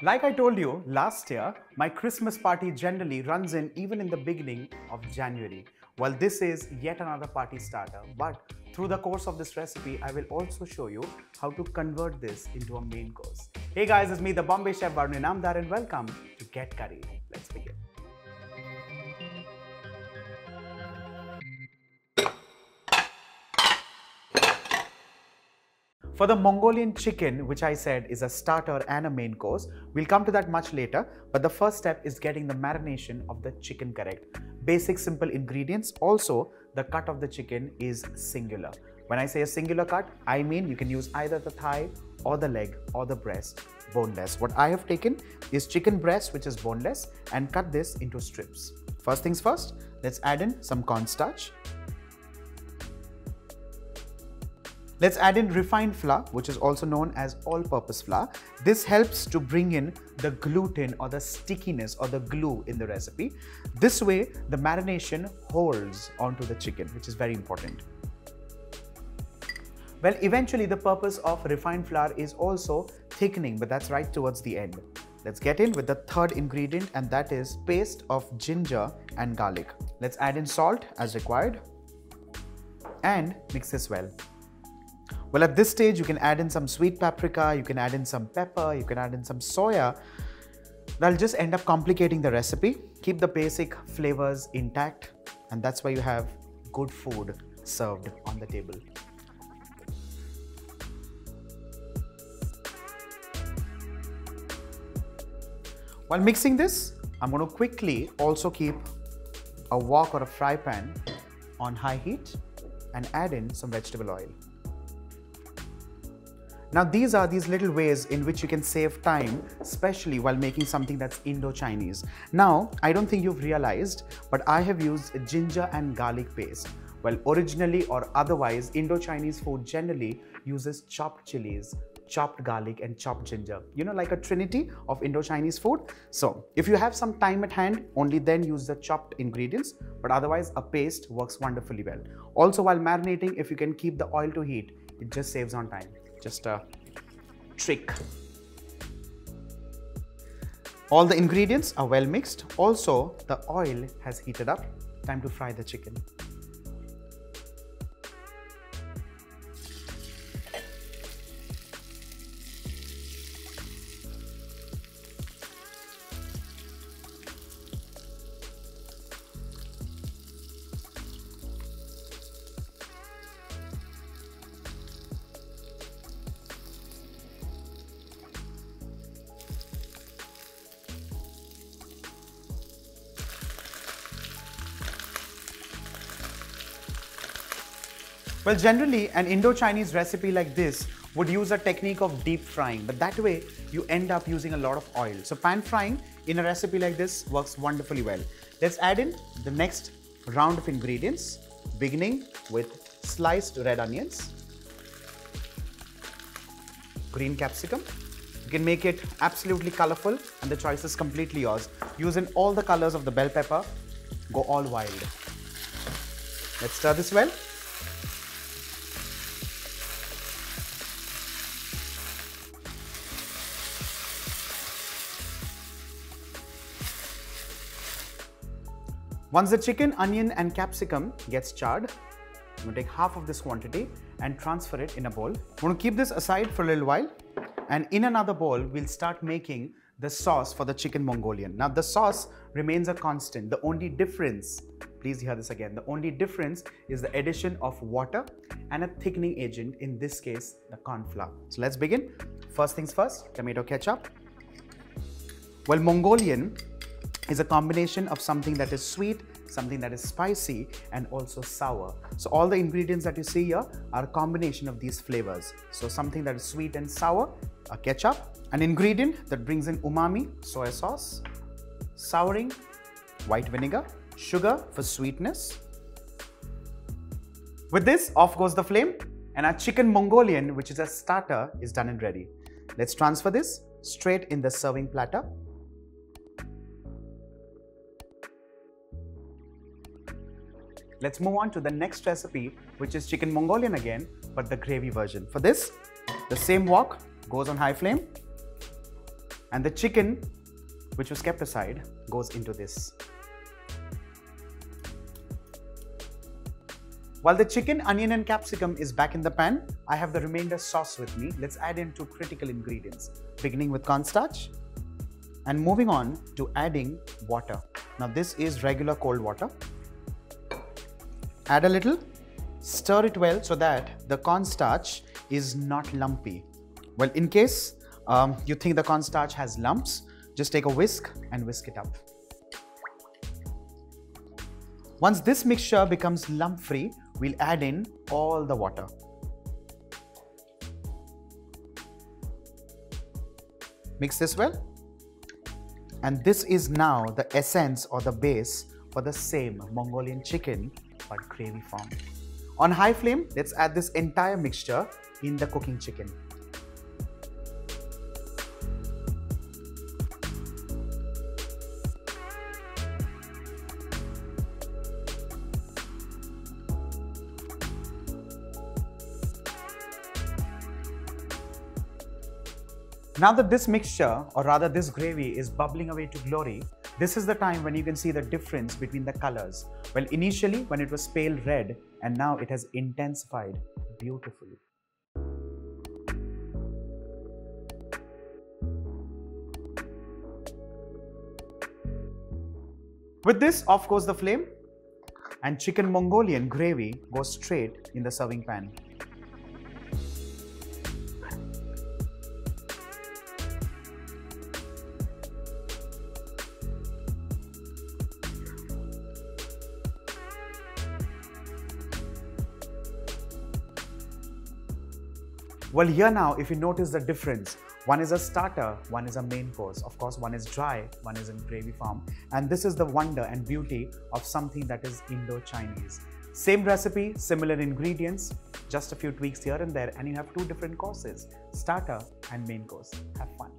Like I told you last year, my Christmas party generally runs in even in the beginning of January. Well, this is yet another party starter, but through the course of this recipe, I will also show you how to convert this into a main course. Hey guys, it's me, the Bombay Chef Varun Inamdar, and welcome to Get Curry. Let's begin. For the Mongolian chicken, which I said is a starter and a main course, we'll come to that much later, but the first step is getting the marination of the chicken correct. Basic simple ingredients. Also, the cut of the chicken is singular. When I say a singular cut, I mean you can use either the thigh or the leg or the breast, boneless. What I have taken is chicken breast, which is boneless, and cut this into strips. First things first, let's add in some cornstarch. Let's add in refined flour, which is also known as all-purpose flour. This helps to bring in the gluten or the stickiness or the glue in the recipe. This way, the marination holds onto the chicken, which is very important. Well, eventually the purpose of refined flour is also thickening, but that's right towards the end. Let's get in with the third ingredient, and that is paste of ginger and garlic. Let's add in salt as required and mix this well. Well, at this stage, you can add in some sweet paprika, you can add in some pepper, you can add in some soya. That'll just end up complicating the recipe. Keep the basic flavors intact, and that's why you have good food served on the table. While mixing this, I'm going to quickly also keep a wok or a fry pan on high heat and add in some vegetable oil. Now these are these little ways in which you can save time, especially while making something that's Indo-Chinese. Now, I don't think you've realized, but I have used ginger and garlic paste. Well, originally or otherwise, Indo-Chinese food generally uses chopped chilies, chopped garlic and chopped ginger. You know, like a trinity of Indo-Chinese food. So, if you have some time at hand, only then use the chopped ingredients, but otherwise a paste works wonderfully well. Also, while marinating, if you can keep the oil to heat, it just saves on time. Just a trick. All the ingredients are well mixed. Also, the oil has heated up. Time to fry the chicken. Well, generally, an Indo-Chinese recipe like this would use a technique of deep frying, but that way you end up using a lot of oil. So pan frying in a recipe like this works wonderfully well. Let's add in the next round of ingredients, beginning with sliced red onions, green capsicum. You can make it absolutely colorful, and the choice is completely yours. Use in all the colors of the bell pepper. Go all wild. Let's stir this well. Once the chicken, onion and capsicum gets charred, I'm going to take half of this quantity and transfer it in a bowl. I'm going to keep this aside for a little while, and in another bowl, we'll start making the sauce for the chicken Mongolian. Now the sauce remains a constant. The only difference, please hear this again, the only difference is the addition of water and a thickening agent, in this case, the corn flour. So let's begin. First things first, tomato ketchup. Well, Mongolian is a combination of something that is sweet, something that is spicy, and also sour. So all the ingredients that you see here are a combination of these flavors. So something that is sweet and sour, a ketchup. An ingredient that brings in umami, soy sauce. Souring, white vinegar. Sugar for sweetness. With this, off goes the flame, and our chicken Mongolian, which is a starter, is done and ready. Let's transfer this straight in the serving platter. Let's move on to the next recipe, which is chicken Mongolian again, but the gravy version. For this, the same wok goes on high flame. And the chicken, which was kept aside, goes into this. While the chicken, onion and capsicum is back in the pan, I have the remainder sauce with me. Let's add in 2 critical ingredients, beginning with cornstarch and moving on to adding water. Now this is regular cold water. Add a little, stir it well so that the cornstarch is not lumpy. Well, in case you think the cornstarch has lumps, just take a whisk and whisk it up. Once this mixture becomes lump-free, we'll add in all the water. Mix this well. And this is now the essence or the base for the same Mongolian chicken but gravy form. On high flame, let's add this entire mixture in the cooking chicken. Now that this mixture, or rather this gravy, is bubbling away to glory, this is the time when you can see the difference between the colors. Well, initially when it was pale red, and now it has intensified beautifully. With this, off goes the flame, and chicken Mongolian gravy goes straight in the serving pan. Well, here now, if you notice the difference, one is a starter, one is a main course. Of course, one is dry, one is in gravy form. And this is the wonder and beauty of something that is Indo-Chinese. Same recipe, similar ingredients, just a few tweaks here and there, and you have 2 different courses, starter and main course. Have fun.